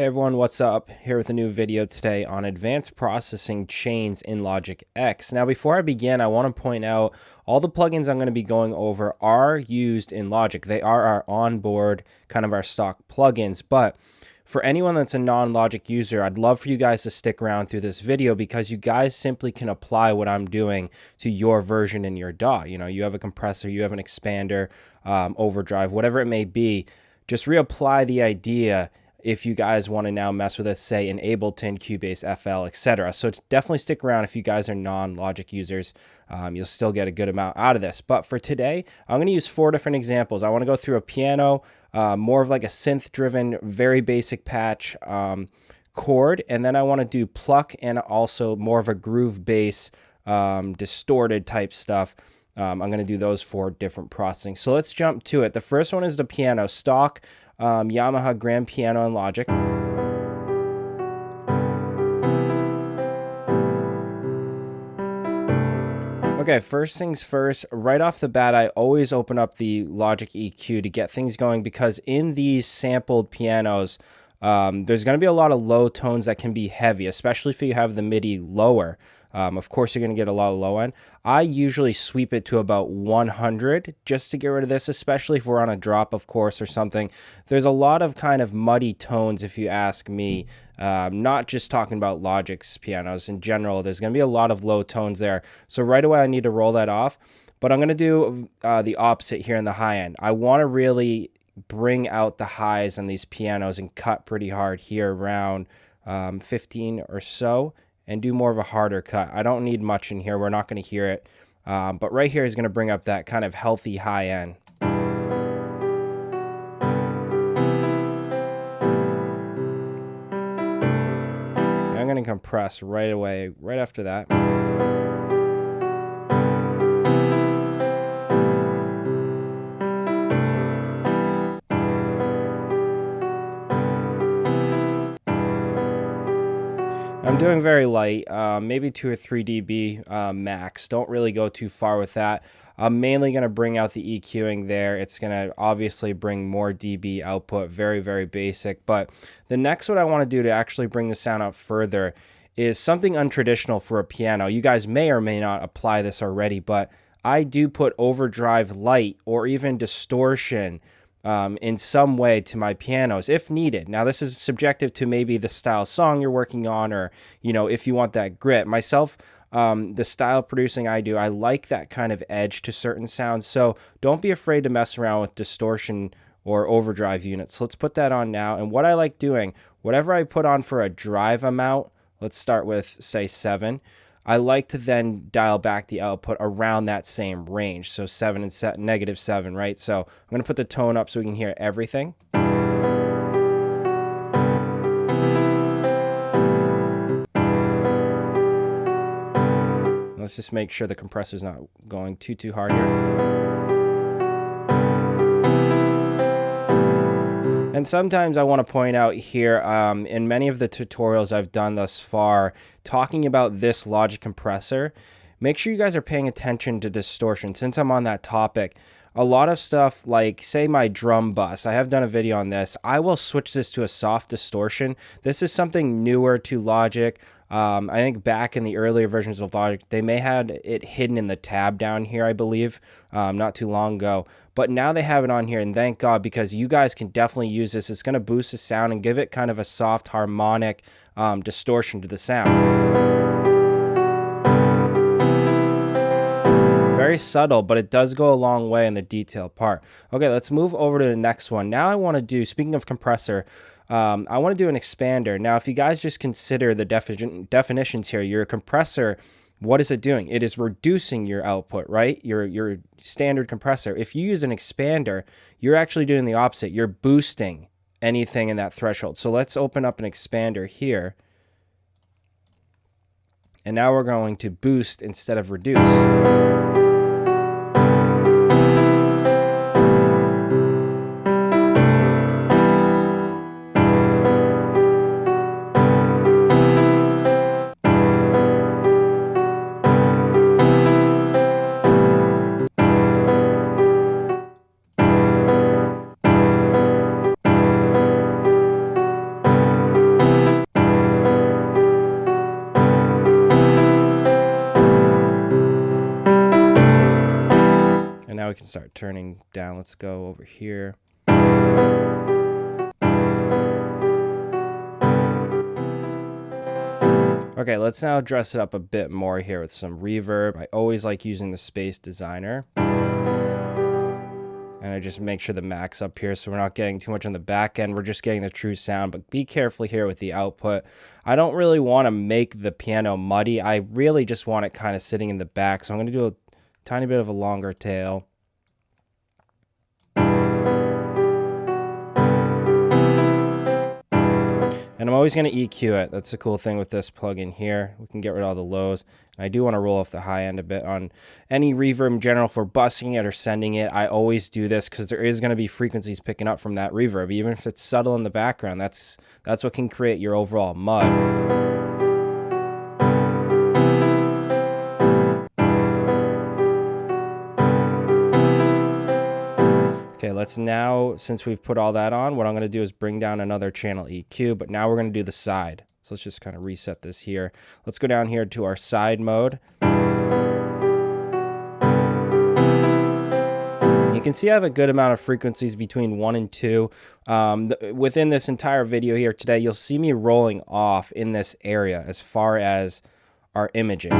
Hey everyone, what's up? Here with a new video today on advanced processing chains in Logic X. Now before I begin, I want to point out all the plugins I'm going to be going over are used in Logic. They are our onboard, kind of our stock plugins, but for anyone that's a non-Logic user, I'd love for you guys to stick around through this video because you guys simply can apply what I'm doing to your version in your DAW. You know, you have a compressor, you have an expander, overdrive, whatever it may be. Just reapply the idea if you guys want to now mess with us, say in Ableton, Cubase, FL, etc. So definitely stick around if you guys are non-Logic users. You'll still get a good amount out of this. But for today, I'm going to use 4 different examples. I want to go through a piano, more of like a synth-driven, very basic patch chord, and then I want to do pluck and also more of a groove bass, distorted type stuff. I'm going to do those 4 different processing. So let's jump to it. The first one is the piano, stock Yamaha grand piano in Logic. Okay, first things first, right off the bat, I always open up the Logic EQ to get things going because in these sampled pianos, there's going to be a lot of low tones that can be heavy, especially if you have the MIDI lower. Of course, you're going to get a lot of low end. I usually sweep it to about 100 just to get rid of this, especially if we're on a drop, of course, or something. There's a lot of kind of muddy tones, if you ask me, not just talking about Logic's pianos. In general, there's going to be a lot of low tones there. So right away, I need to roll that off. But I'm going to do the opposite here in the high end. I want to really bring out the highs on these pianos and cut pretty hard here around 15 or so. And do more of a harder cut. I don't need much in here. We're not going to hear it. But right here is going to bring up that kind of healthy high end. I'm going to compress right away, right after that. I'm doing very light, maybe 2 or 3 dB max. Don't really go too far with that. I'm mainly going to bring out the EQing there. It's going to obviously bring more dB output, very, very basic. But the next what I want to do to actually bring the sound up further is something untraditional for a piano. You guys may or may not apply this already, but I do put overdrive light or even distortion in some way to my pianos if needed. Now this is subjective to maybe the style song you're working on, or you know, if you want that grit. Myself, the style producing I do, I like that kind of edge to certain sounds, so don't be afraid to mess around with distortion or overdrive units. So let's put that on now. And what I like doing, whatever I put on for a drive amount, let's start with say 7, I like to then dial back the output around that same range. So 7 and -7, right? So I'm going to put the tone up so we can hear everything. Let's just make sure the compressor's not going too hard here. And sometimes I want to point out here, in many of the tutorials I've done thus far, talking about this Logic compressor, make sure you guys are paying attention to distortion. Since I'm on that topic, a lot of stuff like, say my drum bus, I have done a video on this, I will switch this to a soft distortion. This is something newer to Logic. I think back in the earlier versions of Logic, they may have it hidden in the tab down here, I believe, not too long ago. But now they have it on here, and thank God, because you guys can definitely use this. It's going to boost the sound and give it kind of a soft harmonic distortion to the sound. Very subtle, but it does go a long way in the detail part. Okay, let's move over to the next one. Now I want to do, speaking of compressor, I want to do an expander. Now, if you guys just consider the definitions here, your compressor, what is it doing? It is reducing your output, right? Your standard compressor. If you use an expander, you're actually doing the opposite. You're boosting anything in that threshold. So let's open up an expander here. And now we're going to boost instead of reduce. And now we can start turning down. Let's go over here. Okay, let's now dress it up a bit more here with some reverb. I always like using the space designer. And I just make sure the max up here so we're not getting too much on the back end. We're just getting the true sound, but be careful here with the output. I don't really want to make the piano muddy. I really just want it kind of sitting in the back. So I'm going to do a tiny bit of a longer tail. And I'm always going to EQ it. That's the cool thing with this plugin here. We can get rid of all the lows. And I do want to roll off the high end a bit on any reverb in general. For busting it or sending it, I always do this because there is going to be frequencies picking up from that reverb. Even if it's subtle in the background, that's what can create your overall mud. Okay, let's now, since we've put all that on, what I'm going to do is bring down another channel EQ, but now we're going to do the side. So let's just kind of reset this here. Let's go down here to our side mode. You can see I have a good amount of frequencies between 1 and 2. Within this entire video here today, you'll see me rolling off in this area as far as our imaging.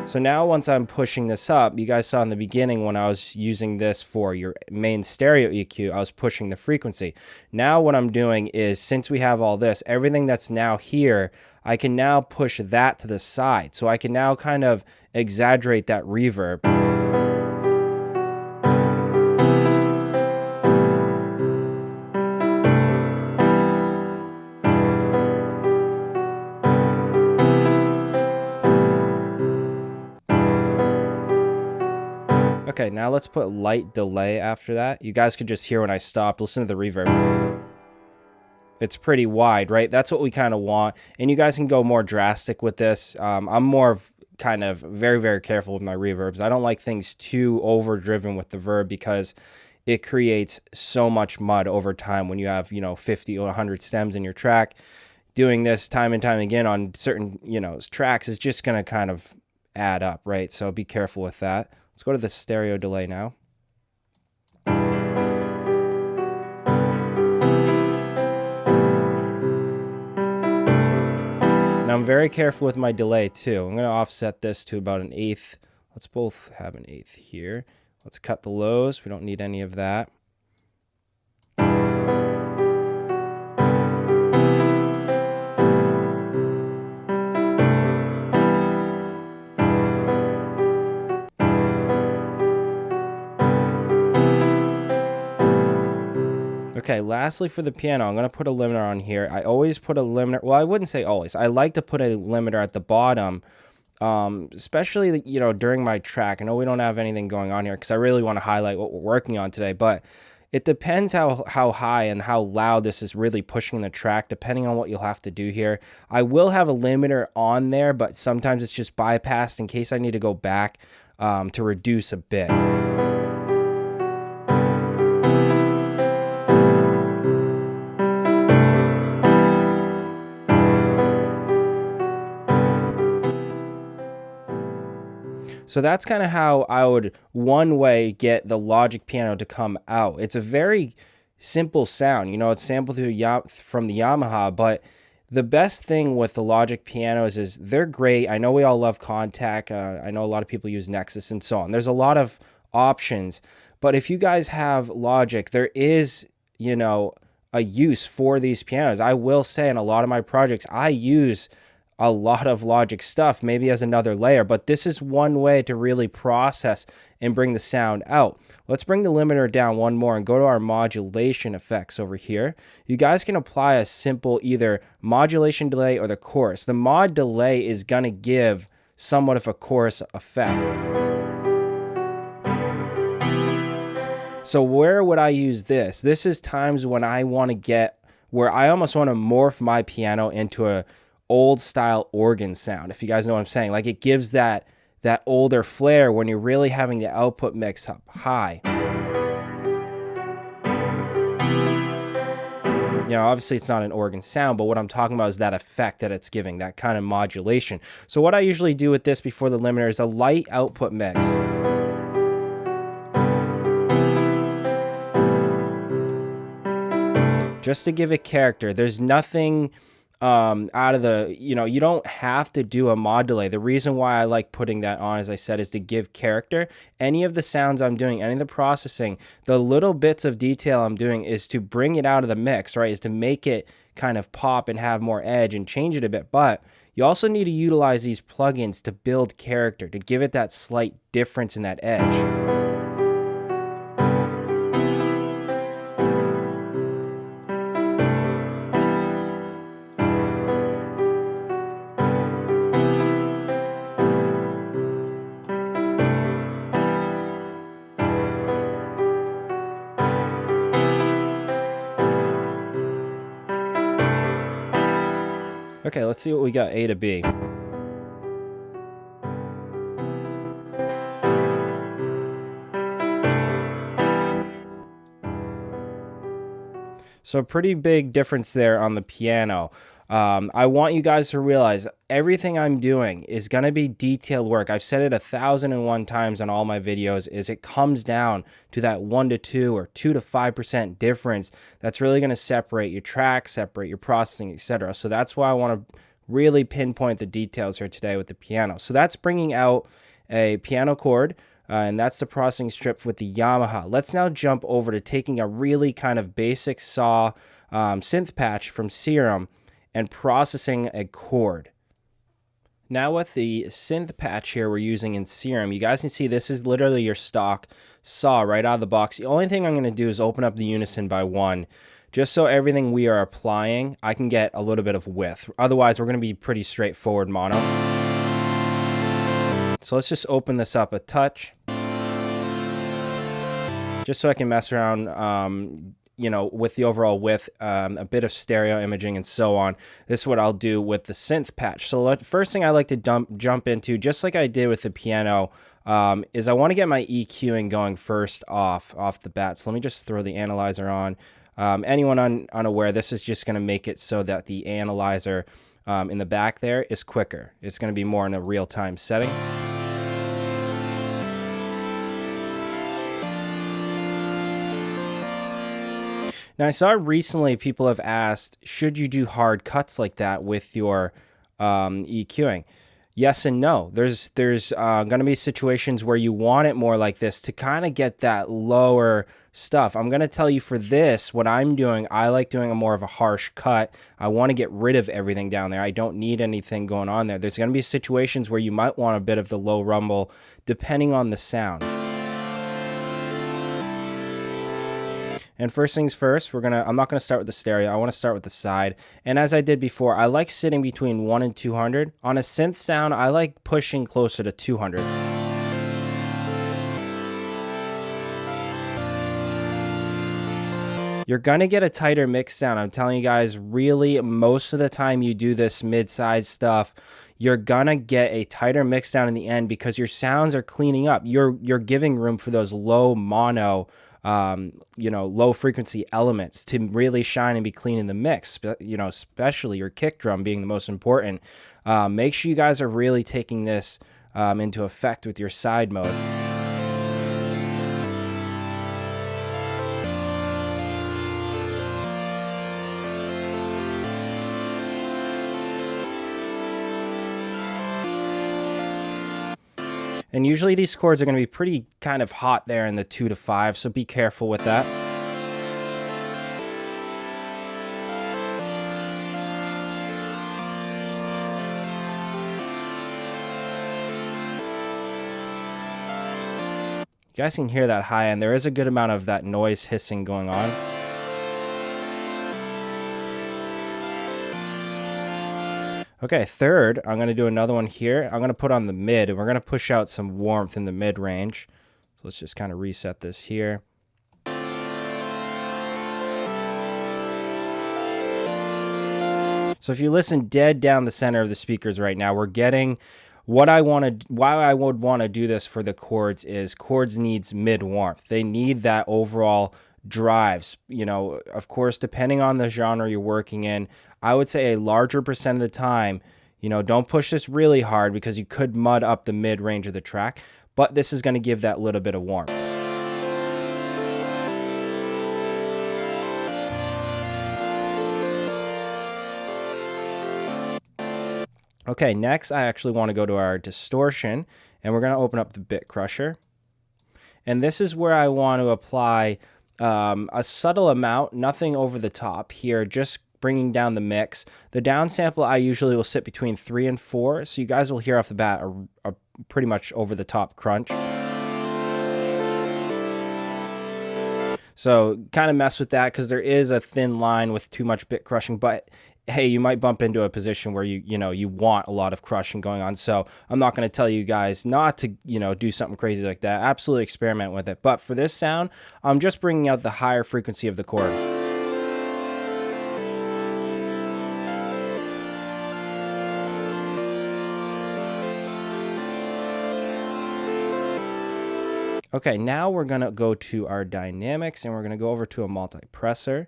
So now once I'm pushing this up, you guys saw in the beginning when I was using this for your main stereo EQ, I was pushing the frequency. Now what I'm doing is, since we have all this, everything that's now here, I can now push that to the side. So I can now kind of exaggerate that reverb. Okay, now let's put light delay after that. You guys could just hear when I stopped. Listen to the reverb. It's pretty wide, right? That's what we kind of want. And you guys can go more drastic with this. I'm more of kind of very, very careful with my reverbs. I don't like things too overdriven with the Verb because it creates so much mud over time when you have, 50 or 100 stems in your track. Doing this time and time again on certain, tracks is just going to kind of add up, right? So be careful with that. Let's go to the stereo delay now. Now I'm very careful with my delay too. I'm going to offset this to about 1/8. Let's both have 1/8 here. Let's cut the lows. We don't need any of that. Okay, lastly for the piano, I'm going to put a limiter on here. I always put a limiter, well, I wouldn't say always. I like to put a limiter at the bottom, especially, during my track. I know we don't have anything going on here because I really want to highlight what we're working on today, but it depends how high and how loud this is really pushing the track, depending on what you'll have to do here. I will have a limiter on there, but sometimes it's just bypassed in case I need to go back to reduce a bit. So that's kind of how I would one way get the Logic piano to come out. It's a very simple sound. It's sampled from the Yamaha, but the best thing with the Logic pianos is they're great. I know we all love Contact. I know a lot of people use Nexus and so on. There's a lot of options, but if you guys have Logic, there is, a use for these pianos. I will say in a lot of my projects, I use a lot of Logic stuff, maybe as another layer, but this is one way to really process and bring the sound out. Let's bring the limiter down one more and go to our modulation effects over here. You guys can apply a simple either modulation delay or the chorus. The mod delay is going to give somewhat of a chorus effect. So where would I use this? This is times when I want to get where I almost want to morph my piano into a old style organ sound, if you guys know what I'm saying. Like it gives that older flair when you're really having the output mix up high. You know, obviously it's not an organ sound, but what I'm talking about is that effect that it's giving, that kind of modulation. So what I usually do with this before the limiter is a light output mix. Just to give it character. There's nothing out of the, you don't have to do a modulate. The reason why I like putting that on, as I said, is to give character. Any of the sounds I'm doing, any of the processing, the little bits of detail I'm doing is to bring it out of the mix, right? Is to make it kind of pop and have more edge and change it a bit. But you also need to utilize these plugins to build character, to give it that slight difference in that edge. Okay, let's see what we got A to B. So a pretty big difference there on the piano. I want you guys to realize everything I'm doing is going to be detailed work. I've said it 1,001 times on all my videos, is it comes down to that 1 to 2 or 2 to 5% difference that's really going to separate your track, separate your processing, etc. So that's why I want to really pinpoint the details here today with the piano. So that's bringing out a piano chord, and that's the processing strip with the Yamaha. Let's now jump over to taking a really kind of basic saw synth patch from Serum and processing a chord. Now with the synth patch here we're using in Serum, you guys can see this is literally your stock saw right out of the box. The only thing I'm going to do is open up the unison by 1, just so everything we are applying, I can get a little bit of width. Otherwise, we're going to be pretty straightforward mono. So let's just open this up a touch, just so I can mess around, with the overall width, a bit of stereo imaging and so on. This is what I'll do with the synth patch. So first thing I like to jump into, just like I did with the piano, is I want to get my EQing going first off the bat. So let me just throw the analyzer on. Anyone unaware, this is just going to make it so that the analyzer in the back there is quicker. It's going to be more in a real-time setting. Now, I saw recently people have asked, should you do hard cuts like that with your EQing? Yes and no. There's going to be situations where you want it more like this to kind of get that lower stuff. I'm going to tell you for this, what I'm doing, I like doing a more of a harsh cut. I want to get rid of everything down there. I don't need anything going on there. There's going to be situations where you might want a bit of the low rumble depending on the sound. And first things first, I'm not gonna start with the stereo. I want to start with the side. And as I did before, I like sitting between 1 and 200. On a synth sound, I like pushing closer to 200. You're gonna get a tighter mix sound. I'm telling you guys, really, most of the time you do this mid-side stuff, you're gonna get a tighter mix down in the end because your sounds are cleaning up. You're giving room for those low mono, low frequency elements to really shine and be clean in the mix, especially your kick drum being the most important. Make sure you guys are really taking this into effect with your side mode. And usually these chords are going to be pretty kind of hot there in the 2 to 5, so be careful with that. You guys can hear that high end. There is a good amount of that noise hissing going on. Okay, third, I'm going to do another one here. I'm going to put on the mid, and we're going to push out some warmth in the mid range. So let's just kind of reset this here. So if you listen dead down the center of the speakers right now, we're getting why I would want to do this for the chords is chords needs mid warmth. They need that overall drives. You know, of course, depending on the genre you're working in, I would say a larger percent of the time, you know, don't push this really hard because you could mud up the mid range of the track, but this is going to give that little bit of warmth. Okay, next I actually want to go to our distortion, and we're going to open up the bit crusher. And this is where I want to apply a subtle amount, nothing over the top here, just bringing down the mix. The downsample I usually will sit between 3 and 4, so you guys will hear off the bat a pretty much over the top crunch. So kind of mess with that because there is a thin line with too much bit crushing, but hey, you might bump into a position where you want a lot of crushing going on. So I'm not going to tell you guys not to, do something crazy like that. Absolutely experiment with it. But for this sound, I'm just bringing out the higher frequency of the chord. Okay, now we're going to go to our dynamics, and we're going to go over to a multipressor.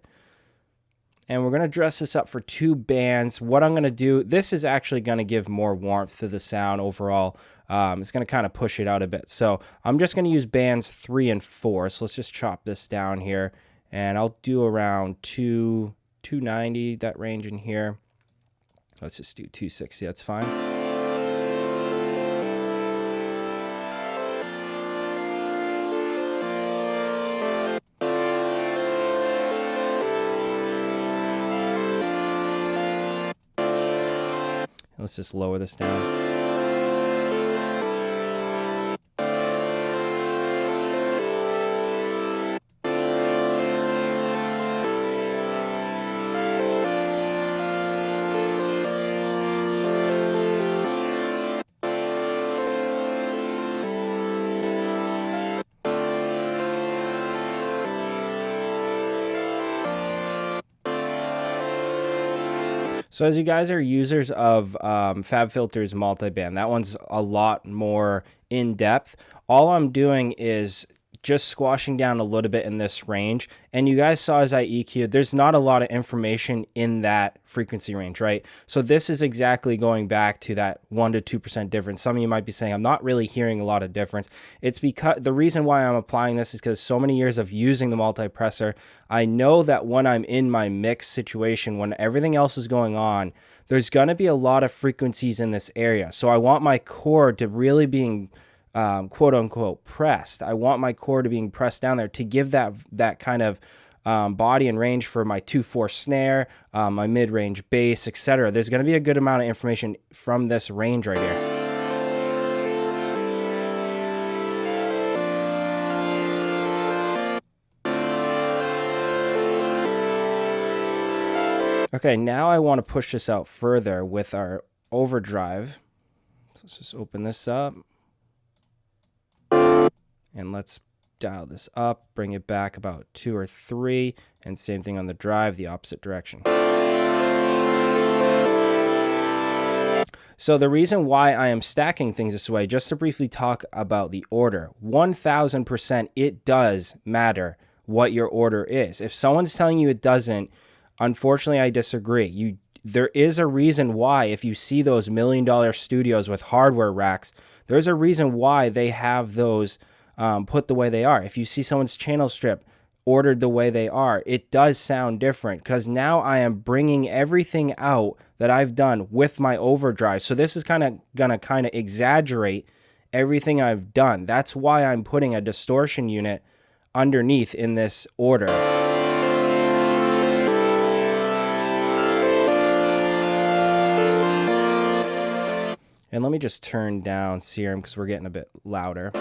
And we're going to dress this up for 2 bands. What I'm going to do, this is actually going to give more warmth to the sound overall. It's going to kind of push it out a bit. So I'm just going to use bands 3 and 4. So let's just chop this down here. And I'll do around 290, that range in here. Let's just do 260, that's fine. Let's just lower this down. So as you guys are users of FabFilter's multiband, that one's a lot more in depth. All I'm doing is just squashing down a little bit in this range. And you guys saw as I EQ'd, there's not a lot of information in that frequency range, right? So this is exactly going back to that 1 to 2% difference. Some of you might be saying, I'm not really hearing a lot of difference. It's because the reason why I'm applying this is because so many years of using the multipressor, I know that when I'm in my mix situation, when everything else is going on, there's going to be a lot of frequencies in this area. So I want my chord to really being quote unquote pressed. I want my chord to being pressed down there to give that kind of body and range for my 2/4 snare, my mid-range bass, etc. There's going to be a good amount of information from this range right here. Okay, now I want to push this out further with our overdrive. So let's just open this up. And let's dial this up, bring it back about 2 or 3, and same thing on the drive, the opposite direction. So the reason why I am stacking things this way, just to briefly talk about the order, 1000% it does matter what your order is. If someone's telling you it doesn't, unfortunately I disagree. There is a reason why, if you see those $1 million studios with hardware racks, there's a reason why they have those put the way they are. If you see someone's channel strip ordered the way they are, it does sound different because now I am bringing everything out that I've done with my overdrive. So this is gonna exaggerate everything I've done. That's why I'm putting a distortion unit underneath in this order. And let me just turn down Serum because we're getting a bit louder.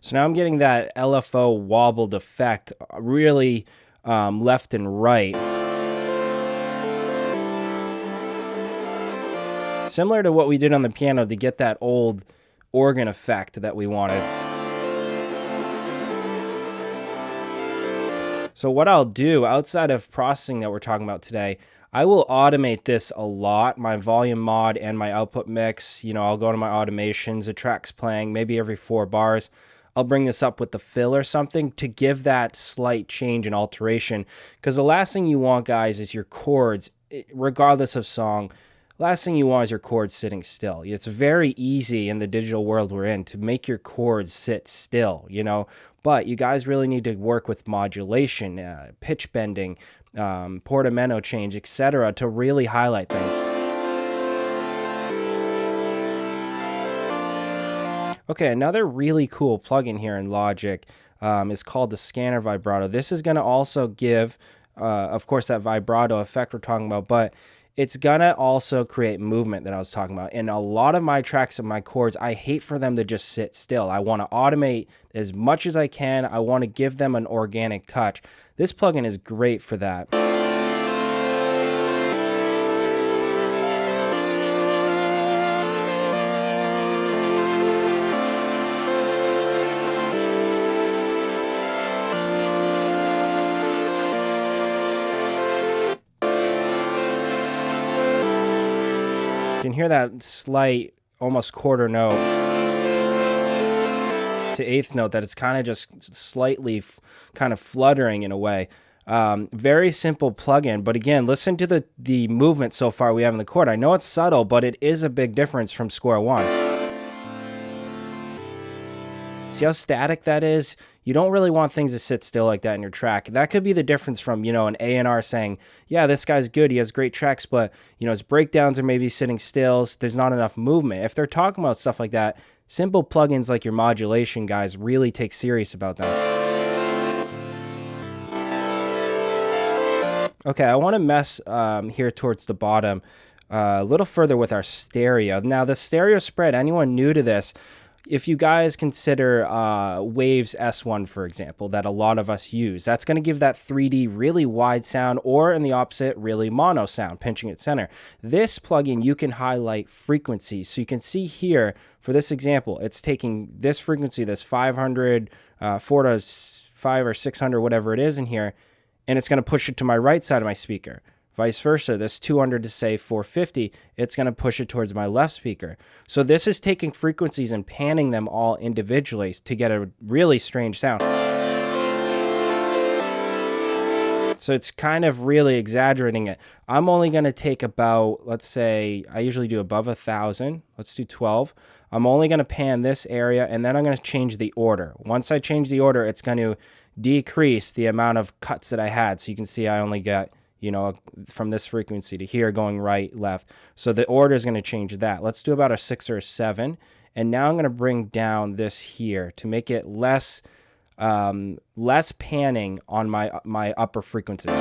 So now I'm getting that LFO wobbled effect really left and right. similar to what we did on the piano to get that old organ effect that we wanted. So what I'll do outside of processing that we're talking about today, I will automate this a lot, my volume mod and my output mix. You know, I'll go to my automations, the track's playing maybe every 4 bars. I'll bring this up with the fill or something to give that slight change and alteration. Because the last thing you want, guys, is your chords, regardless of song, last thing you want is your chords sitting still. It's very easy in the digital world we're in to make your chords sit still, you know, but you guys really need to work with modulation, pitch bending, portamento change, etc. to really highlight things. Okay, another really cool plugin here in Logic is called the Scanner Vibrato. This is going to also give, of course, that vibrato effect we're talking about, but it's going to also create movement that I was talking about. In a lot of my tracks and my chords, I hate for them to just sit still. I want to automate as much as I can. I want to give them an organic touch. This plugin is great for that. You can hear that slight, almost quarter note to eighth note that it's kind of just slightly kind of fluttering in a way. Very simple plugin, but again, listen to the movement so far we have in the chord. I know it's subtle, but it is a big difference from square one. See how static that is? You don't really want things to sit still like that in your track. That could be the difference from, you know, an A&R saying, yeah, this guy's good, he has great tracks, but, you know, his breakdowns are maybe sitting still, there's not enough movement. If they're talking about stuff like that, simple plugins like your modulation guys really take serious about that. Okay, I want to mess here towards the bottom a little further with our stereo. Now, the stereo spread, anyone new to this, if you guys consider Waves S1, for example, that a lot of us use, that's going to give that 3D really wide sound, or in the opposite, really mono sound, pinching at center. This plugin, you can highlight frequencies. So you can see here, for this example, it's taking this frequency, this 500, 4 to 5 or 600, whatever it is in here, and it's going to push it to my right side of my speaker. Vice versa, this 200 to say 450, it's going to push it towards my left speaker. So this is taking frequencies and panning them all individually to get a really strange sound. So it's kind of really exaggerating it. I'm only going to take about, let's say, I usually do above 1,000. Let's do 12. I'm only going to pan this area, and then I'm going to change the order. Once I change the order, it's going to decrease the amount of cuts that I had. So you can see I only got, you know, from this frequency to here going right, left. So the order is going to change that. Let's do about a 6 or a 7. And now I'm going to bring down this here to make it less panning on my upper frequencies.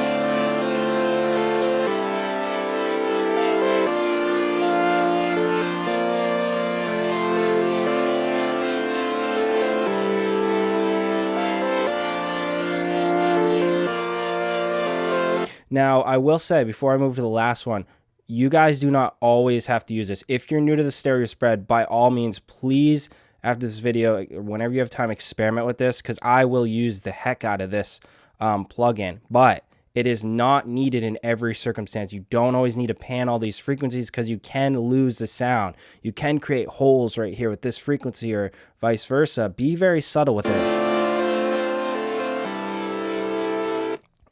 Now, I will say, before I move to the last one, you guys do not always have to use this. If you're new to the stereo spread, by all means, please, after this video, whenever you have time, experiment with this, because I will use the heck out of this plugin. But it is not needed in every circumstance. You don't always need to pan all these frequencies because you can lose the sound. You can create holes right here with this frequency or vice versa. Be very subtle with it.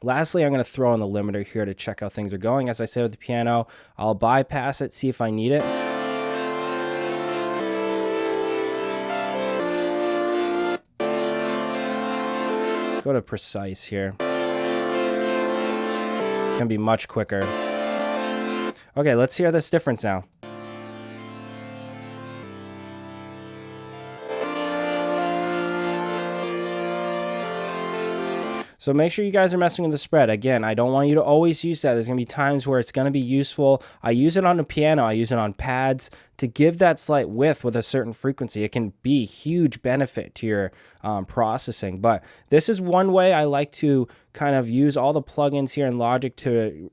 Lastly, I'm going to throw in the limiter here to check how things are going. As I said with the piano, I'll bypass it, see if I need it. Let's go to precise here. It's going to be much quicker. Okay, let's hear this difference now. So make sure you guys are messing with the spread. Again, I don't want you to always use that. There's going to be times where it's going to be useful. I use it on the piano. I use it on pads to give that slight width with a certain frequency. It can be huge benefit to your processing. But this is one way I like to kind of use all the plugins here in Logic to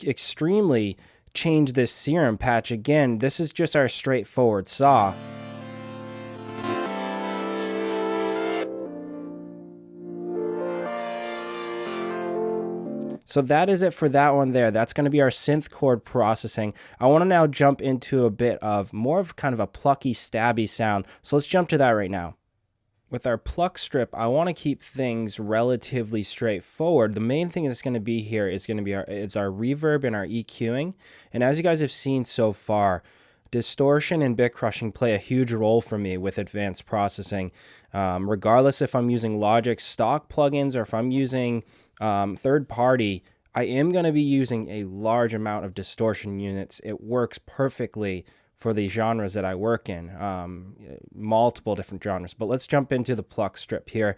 extremely change this serum patch again, this is just our straightforward saw. So that is it for that one there. That's going to be our synth chord processing. I want to now jump into a bit of more of kind of a plucky, stabby sound. So let's jump to that right now. With our pluck strip, I want to keep things relatively straightforward. The main thing that's going to be here is going to be our reverb and our EQing. And as you guys have seen so far, distortion and bit crushing play a huge role for me with advanced processing. Regardless if I'm using Logic stock plugins or if I'm using third party, I am going to be using a large amount of distortion units. It works perfectly for the genres that I work in, multiple different genres. But let's jump into the pluck strip here.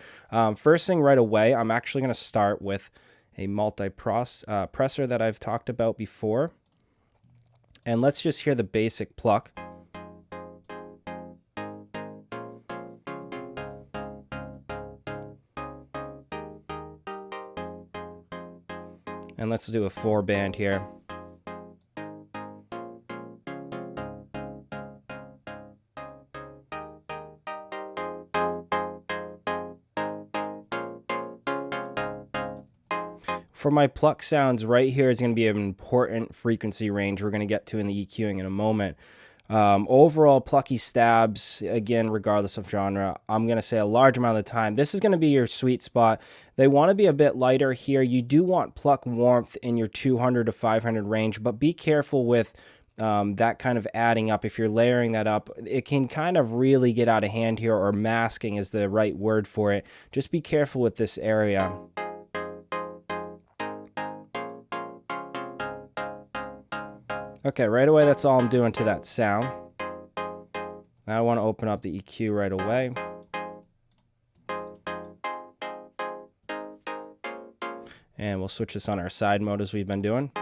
First thing right away, I'm actually going to start with a multi-presser that I've talked about before. And let's just hear the basic pluck. And let's do a 4-band here. For my pluck sounds, right here is going to be an important frequency range we're going to get to in the EQing in a moment. Overall, plucky stabs, again, regardless of genre, I'm going to say a large amount of the time, this is going to be your sweet spot. They want to be a bit lighter here. You do want pluck warmth in your 200 to 500 range, but be careful with that kind of adding up. If you're layering that up, it can kind of really get out of hand here, or masking is the right word for it. Just be careful with this area. Okay, right away, that's all I'm doing to that sound. Now I want to open up the EQ right away. And we'll switch this on our side mode as we've been doing.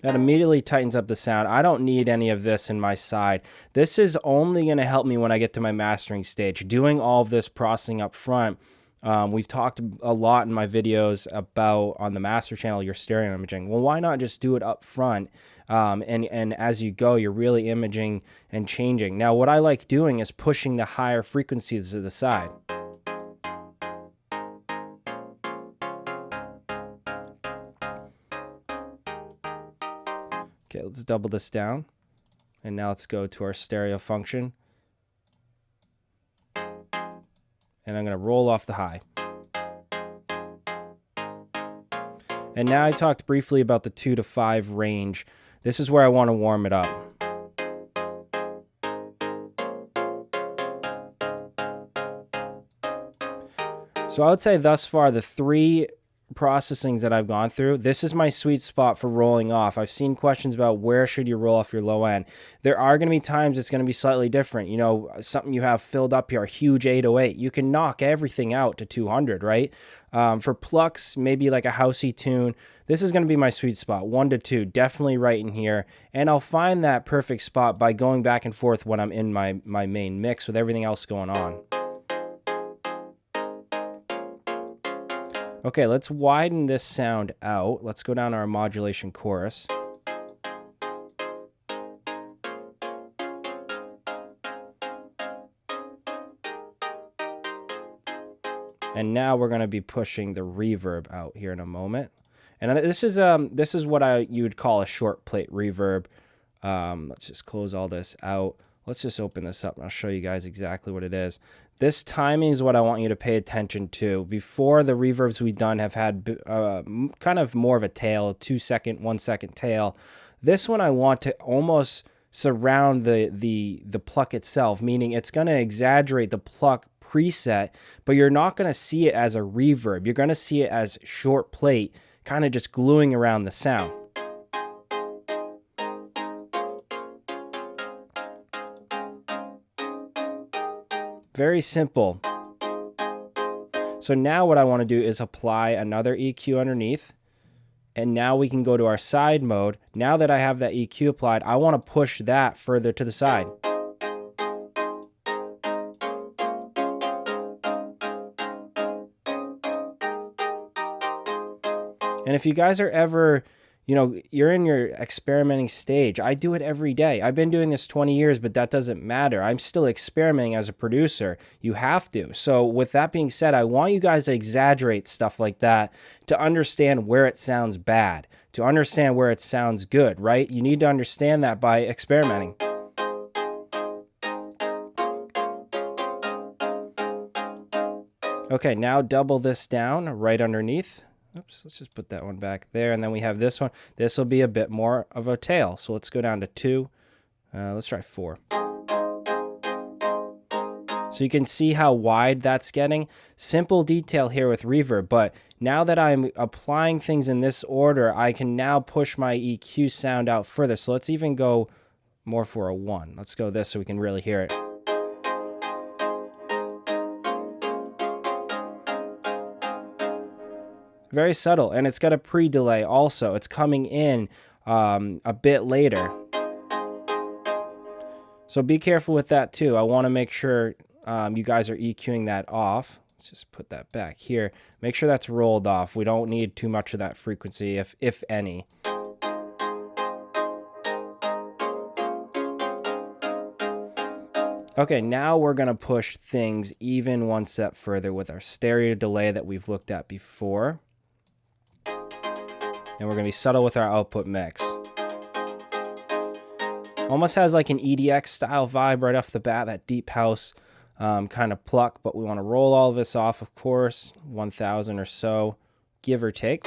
That immediately tightens up the sound. I don't need any of this in my side. This is only going to help me when I get to my mastering stage. Doing all of this processing up front, we've talked a lot in my videos about on the master channel, your stereo imaging. Well, why not just do it up front? And as you go, you're really imaging and changing. Now, what I like doing is pushing the higher frequencies to the side. Okay, let's double this down. And now let's go to our stereo function. And I'm going to roll off the high. And now I talked briefly about the 2 to 5 range. This is where I want to warm it up. So I would say thus far, the 3 processings that I've gone through, this is my sweet spot for rolling off. I've seen questions about where should you roll off your low end. There are going to be times it's going to be slightly different. You know, something you have filled up here, a huge 808, you can knock everything out to 200, right? For plucks, maybe like a housey tune, this is going to be my sweet spot, 1 to 2, definitely right in here. And I'll find that perfect spot by going back and forth when I'm in my main mix with everything else going on. Okay, let's widen this sound out. Let's go down to our modulation chorus. And now we're going to be pushing the reverb out here in a moment. And this is what you would call a short plate reverb. Let's just close all this out. Let's just open this up and I'll show you guys exactly what it is. This timing is what I want you to pay attention to. Before, the reverbs we've done have had kind of more of a tail, 2-second, 1-second tail. This one I want to almost surround the pluck itself, meaning it's going to exaggerate the pluck preset, but you're not going to see it as a reverb. You're going to see it as short plate, kind of just gluing around the sound. Very simple. So now what I want to do is apply another EQ underneath. And now we can go to our side mode. Now that I have that EQ applied, I want to push that further to the side. And if you guys are ever, You know, you're in your experimenting stage. I do it every day. I've been doing this 20 years, but that doesn't matter. I'm still experimenting as a producer. You have to. So with that being said, I want you guys to exaggerate stuff like that to understand where it sounds bad, to understand where it sounds good, right? You need to understand that by experimenting. Okay, now double this down right underneath. Oops, let's just put that one back there. And then we have this one. This will be a bit more of a tail. So let's go down to 2. Let's try 4. So you can see how wide that's getting. Simple detail here with reverb, but now that I'm applying things in this order, I can now push my EQ sound out further. So let's even go more for a 1. Let's go this so we can really hear it. Very subtle, and it's got a pre-delay also. It's coming in a bit later. So be careful with that too. I want to make sure you guys are EQing that off. Let's just put that back here. Make sure that's rolled off. We don't need too much of that frequency, if any. Okay, now we're going to push things even one step further with our stereo delay that we've looked at before. And we're going to be subtle with our output mix. Almost has like an EDX style vibe right off the bat, that deep house kind of pluck, but we want to roll all of this off, of course, 1,000 or so, give or take.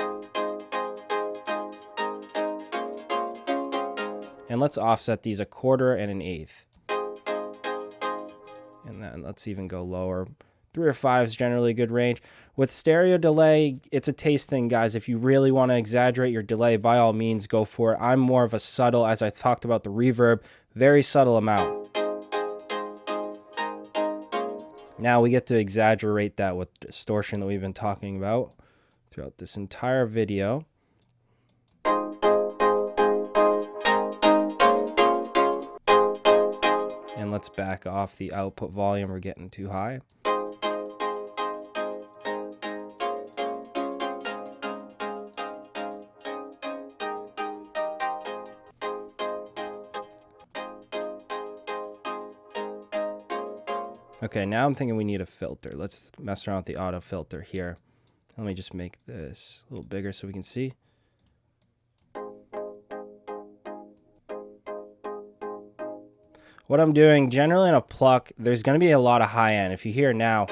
And let's offset these 1/4 and 1/8. And then let's even go lower. 3 or 5 is generally a good range. With stereo delay, it's a taste thing, guys. If you really want to exaggerate your delay, by all means, go for it. I'm more of a subtle, as I talked about the reverb, very subtle amount. Now we get to exaggerate that with distortion that we've been talking about throughout this entire video. And let's back off the output volume. We're getting too high. Okay, now I'm thinking we need a filter. Let's mess around with the auto filter here. Let me just make this a little bigger so we can see. What I'm doing, generally in a pluck, there's going to be a lot of high end. If you hear now,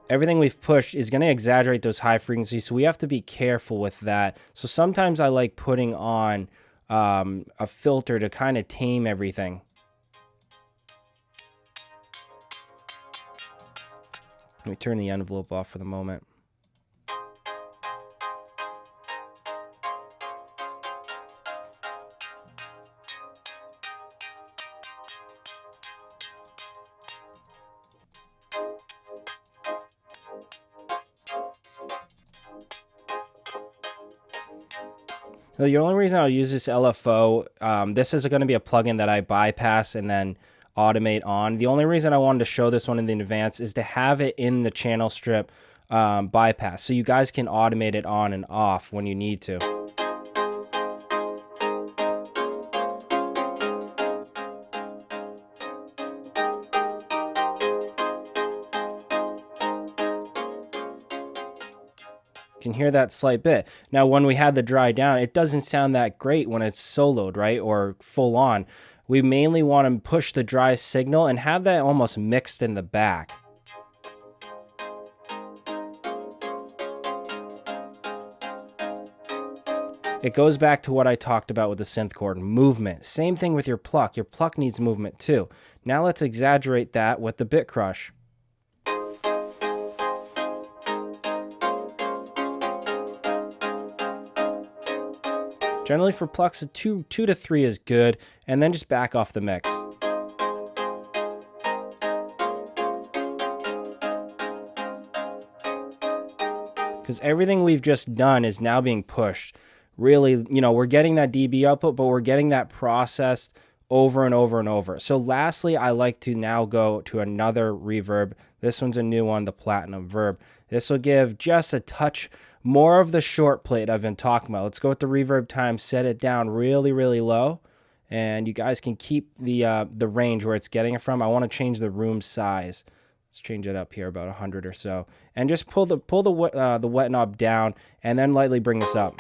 everything we've pushed is going to exaggerate those high frequencies, so we have to be careful with that. So sometimes I like putting on a filter to kind of tame everything. Let me turn the envelope off for the moment. The only reason I'll use this LFO, this is going to be a plugin that I bypass and then automate on. The only reason I wanted to show this one in the advance is to have it in the channel strip bypass, so you guys can automate it on and off when you need to. Can hear that slight bit. Now, when we had the dry down, it doesn't sound that great when it's soloed, right, or full on. We mainly want to push the dry signal and have that almost mixed in the back. It goes back to what I talked about with the synth chord, movement. Same thing with your pluck. Your pluck needs movement too. Now let's exaggerate that with the bit crush. Generally for plucks, 2 to 3 is good, and then just back off the mix. Because everything we've just done is now being pushed. Really, you know, we're getting that dB output, but we're getting that processed over and over and over. So lastly, I like to now go to another reverb. This one's a new one, the Platinum Verb. This will give just a touch more of the short plate I've been talking about. Let's go with the reverb time, set it down really, really low, and you guys can keep the range where it's getting it from. I want to change the room size. Let's change it up here about 100 or so, and just pull the wet knob down, and then lightly bring this up.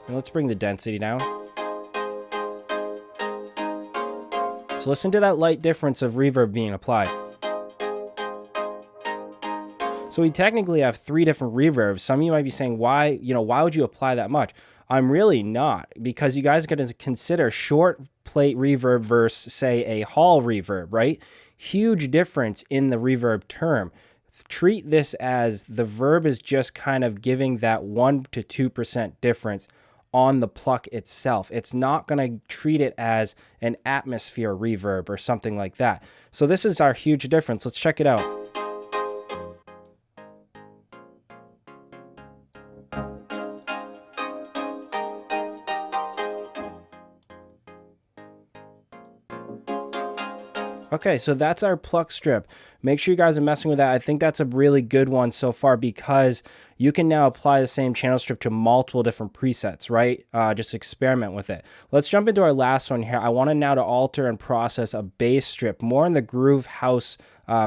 And let's bring the density down. So listen to that light difference of reverb being applied. So we technically have 3 different reverbs. Some of you might be saying, why would you apply that much? I'm really not, because you guys got to consider short plate reverb versus, say, a hall reverb, right? Huge difference in the reverb term. Treat this as the verb is just kind of giving that 1 to 2% difference on the pluck itself. It's not going to treat it as an atmosphere reverb or something like that. So this is our huge difference. Let's check it out. Okay, so that's our pluck strip. Make sure you guys are messing with that. I think that's a really good one so far, because you can now apply the same channel strip to multiple different presets, right? Just experiment with it. Let's jump into our last one here. I want to now alter and process a bass strip, more in the groove house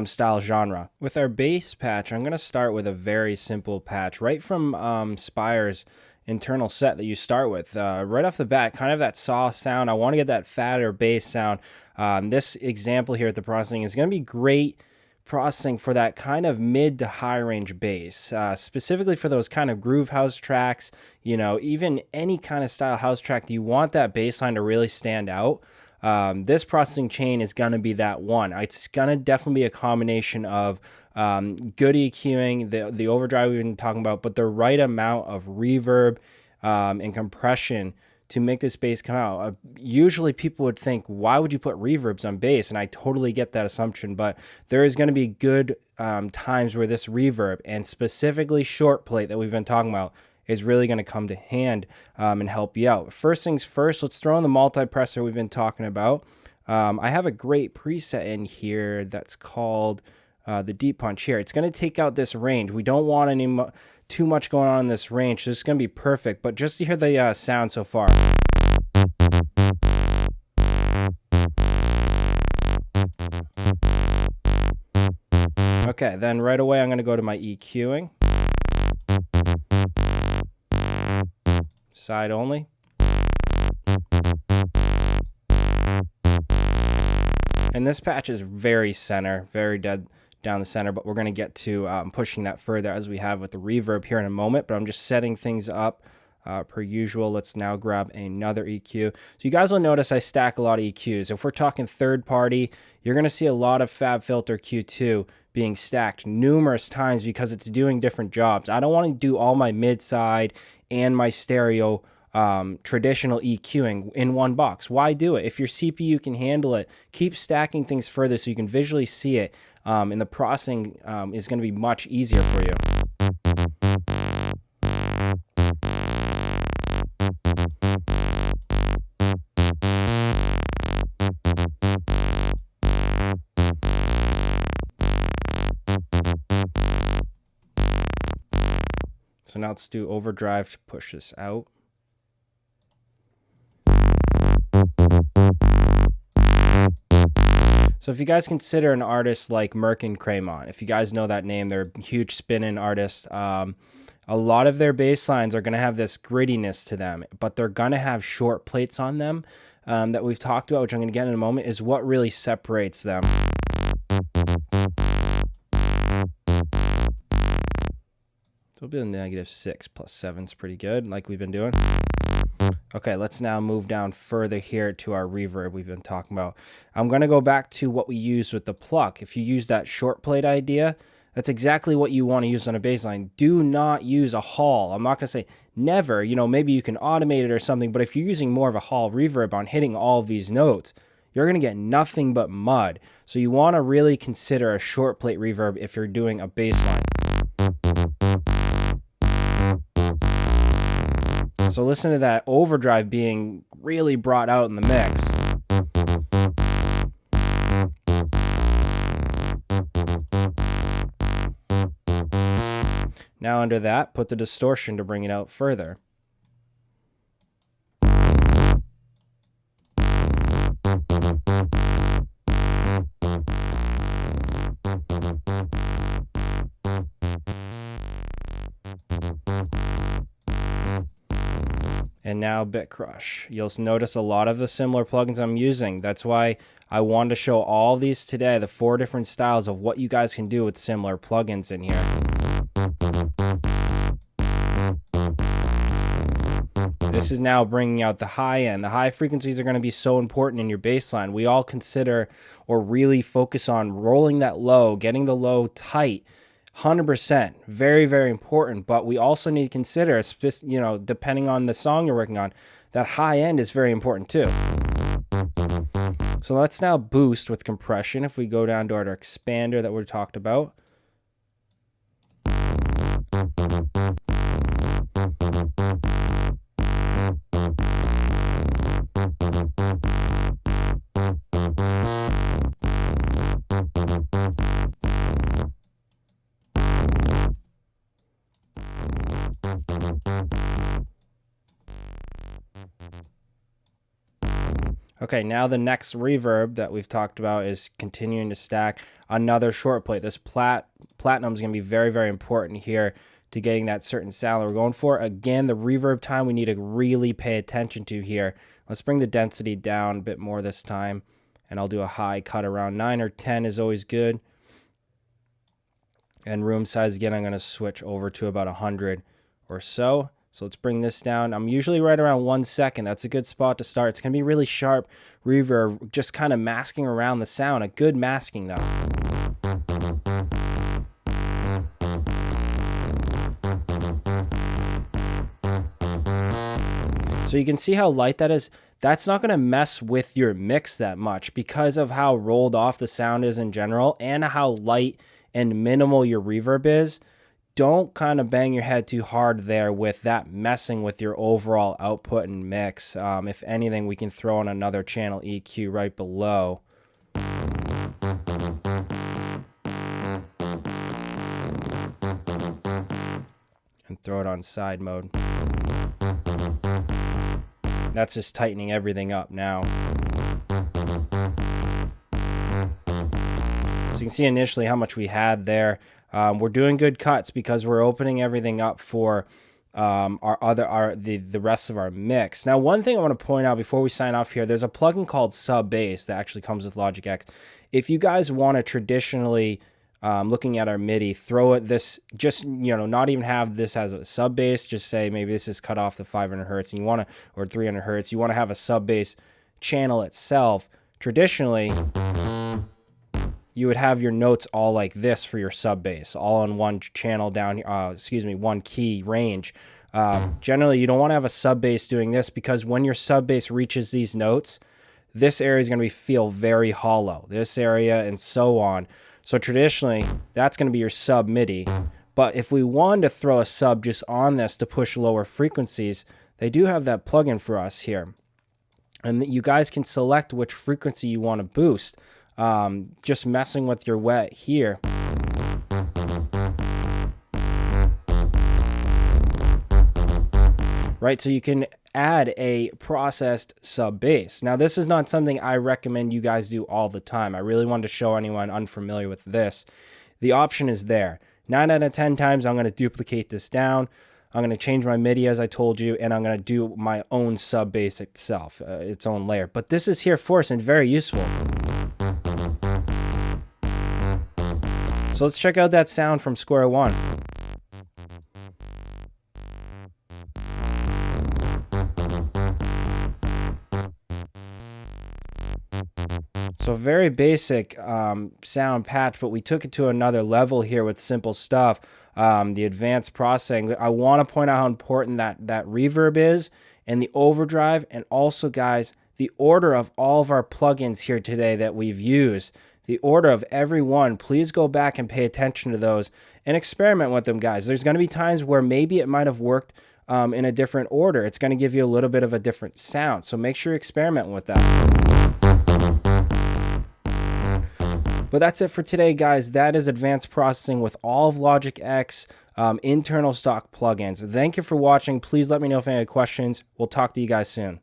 style genre. With our bass patch, I'm going to start with a very simple patch right from Spire's internal set that you start with. Right off the bat, kind of that saw sound. I want to get that fatter bass sound. This example here at the processing is going to be great processing for that kind of mid to high range bass, specifically for those kind of groove house tracks, even any kind of style house track that you want that bass line to really stand out. This processing chain is going to be that one. It's going to definitely be a combination of good EQing, the overdrive we've been talking about, but the right amount of reverb and compression to make this bass come out. Usually people would think, why would you put reverbs on bass? And I totally get that assumption, but there is going to be good times where this reverb, and specifically short plate that we've been talking about, is really going to come to hand and help you out. First things first, let's throw in the multipressor we've been talking about. I have a great preset in here that's called the deep punch here. It's going to take out this range. We don't want too much going on in this range, so it's going to be perfect. But just to hear the sound so far. Okay, then right away I'm going to go to my EQing. Side only. And this patch is very center, very dead down the center, but we're going to get to pushing that further as we have with the reverb here in a moment. But I'm just setting things up per usual. Let's now grab another EQ. So you guys will notice I stack a lot of EQs. If we're talking third party, you're going to see a lot of FabFilter Q2 being stacked numerous times because it's doing different jobs. I don't want to do all my mid-side and my stereo traditional EQing in one box. Why do it? If your CPU can handle it, keep stacking things further so you can visually see it, and the processing is going to be much easier for you. So now let's do overdrive to push this out. So if you guys consider an artist like Merck and Cremon, if you guys know that name, they're a huge spin-in artists. A lot of their bass lines are going to have this grittiness to them, but they're going to have short plates on them that we've talked about, which I'm going to get in a moment, is what really separates them. So it'll be a -6 plus 7 is pretty good, like we've been doing. Okay, let's now move down further here to our reverb we've been talking about. I'm going to go back to what we used with the pluck. If you use that short plate idea, that's exactly what you want to use on a bass line. Do not use a hall. I'm not going to say never. Maybe you can automate it or something, but if you're using more of a hall reverb on hitting all of these notes, you're going to get nothing but mud. So you want to really consider a short plate reverb if you're doing a bass line. So listen to that overdrive being really brought out in the mix. Now under that, put the distortion to bring it out further. And now Bit Crush. You'll notice a lot of the similar plugins I'm using. That's why I wanted to show all these today, the 4 different styles of what you guys can do with similar plugins in here. This is now bringing out the high end. The high frequencies are going to be so important in your bass line. We all consider or really focus on rolling that low, getting the low tight. 100%, very, very important. But we also need to consider, you know, depending on the song you're working on, that high end is very important too. So let's now boost with compression. If we go down to our expander that we talked about. Okay, now the next reverb that we've talked about is continuing to stack another short plate. This platinum is going to be very, very important here to getting that certain sound that we're going for. Again, the reverb time we need to really pay attention to here. Let's bring the density down a bit more this time, and I'll do a high cut around 9 or 10 is always good. And room size, again, I'm going to switch over to about 100 or so. So let's bring this down. I'm usually right around 1 second. That's a good spot to start. It's going to be really sharp reverb, just kind of masking around the sound. A good masking, though. So you can see how light that is. That's not going to mess with your mix that much because of how rolled off the sound is in general and how light and minimal your reverb is. Don't kind of bang your head too hard there with that messing with your overall output and mix. If anything, we can throw in another channel EQ right below. And throw it on side mode. That's just tightening everything up now. So you can see initially how much we had there. We're doing good cuts because we're opening everything up for the rest of our mix. Now, one thing I want to point out before we sign off here, there's a plugin called Sub Bass that actually comes with Logic X. If you guys want to traditionally, looking at our MIDI, throw it this, just, you know, not even have this as a sub bass, just say maybe this is cut off to 500 hertz and you want to, or 300 hertz, you want to have a sub bass channel itself. Traditionally, you would have your notes all like this for your sub bass, all on one channel down here, one key range. Generally, you don't want to have a sub bass doing this because when your sub bass reaches these notes, this area is going to feel very hollow, this area and so on. So traditionally, that's going to be your sub MIDI. But if we wanted to throw a sub just on this to push lower frequencies, they do have that plugin for us here. And you guys can select which frequency you want to boost. Just messing with your wet here. Right, so you can add a processed sub bass. Now, this is not something I recommend you guys do all the time. I really wanted to show anyone unfamiliar with this. The option is there. 9 out of 10 times, I'm going to duplicate this down. I'm going to change my MIDI, as I told you, and I'm going to do my own sub bass itself, its own layer. But this is here for us and very useful. So let's check out that sound from square one. So very basic sound patch, but we took it to another level here with simple stuff. The advanced processing. I want to point out how important that reverb is and the overdrive, and also, guys, the order of all of our plugins here today that we've used. The order of every one, please go back and pay attention to those and experiment with them, guys. There's going to be times where maybe it might have worked in a different order. It's going to give you a little bit of a different sound, so make sure you experiment with that. But that's it for today, guys. That is advanced processing with all of Logic X. internal stock plugins. Thank you for watching. Please let me know if you have any questions. We'll talk to you guys soon.